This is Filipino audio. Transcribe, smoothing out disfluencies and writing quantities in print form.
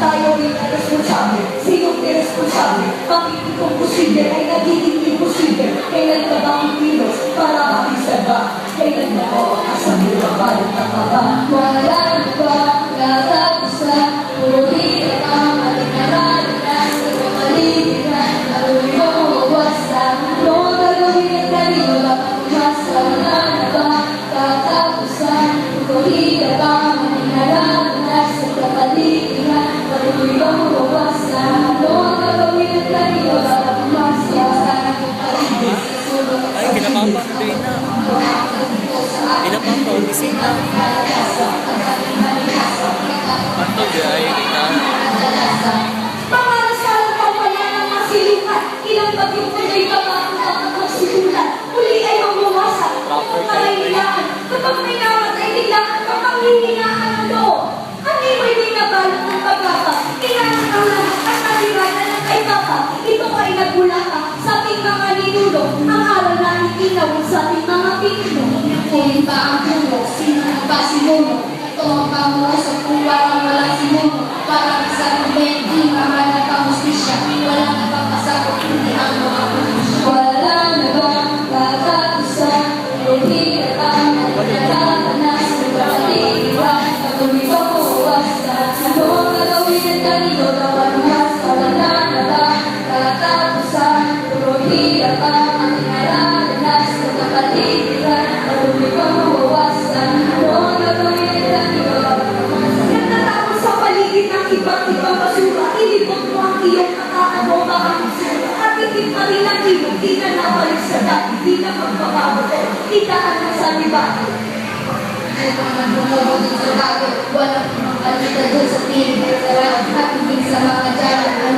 Tayo rin ang responsable. Sinong irresponsable? Bakit itong posible ay nagiging imposible? Kailan ka ba ang kilos para makisal ba? Kailan ba ako kasabi na parang nakaba? Wala na ba katapusan? Puro hirap ang ating naranasan sa kapaligiran. Aluloy mo mawawasan. Noong gagawin ang kanino dapat umasa. Wala na ba katapusan? Puro hirap ang ating naranasan sa kapaligiran. Aluloy mo mawawasan. Noong gagawin ang kanino dapat umasa. Sana kung paligid sa sulong. Ay, kinapapatuloy na. Pinapapaulisin na. Pato, ay, kita. Pangarasalan pa wala ng masilukan. Ilang bagyong tuloy pa ba ang dapat magsimulan? Uli ay magmawasak. Kapag nangailangan, kapag may namatay, kailangan ka pang hihinaan ng loob. Ano mo'y di nabalot ng pagkaka? Kailangan ang lahat at naliranan ng kay Papa. Ito ay nagmula ka sa ating mga ninuno. Ang aral na itinawin sa ating mga pinuno. Kunin pa ang puno, sino ang pasimuno? Ito ang pangusap kung parang walang simuno. Parang isang hindi mahanap ang hustisya. Walang napapasakot, hindi ang mga punisya. Wala na bang katapusan? Hindi ka ang nagkakanas ng kapaligiran. Patuloy ko mawawasan. Ano ang gagawin ng kanino daw ang umasa? Wala na bang katapusan? Puro hirap ang ating naranasan sa kapaligiran. Patuloy ko mawawasan. Ano ang gagawin ng kanino daw ang umasa? Nagtatapos sa paligid ng iba't ibang basura. Ilibot mo ang iyong kataan mo baka basura. At higit pa rin ang ilog. Di na nabalik sa dati. Di na magbabago. Itaan mo sa liba. Ito ang bumubog sa bago. Walang mga kalita doon sa piling. At higit sa mga dyan.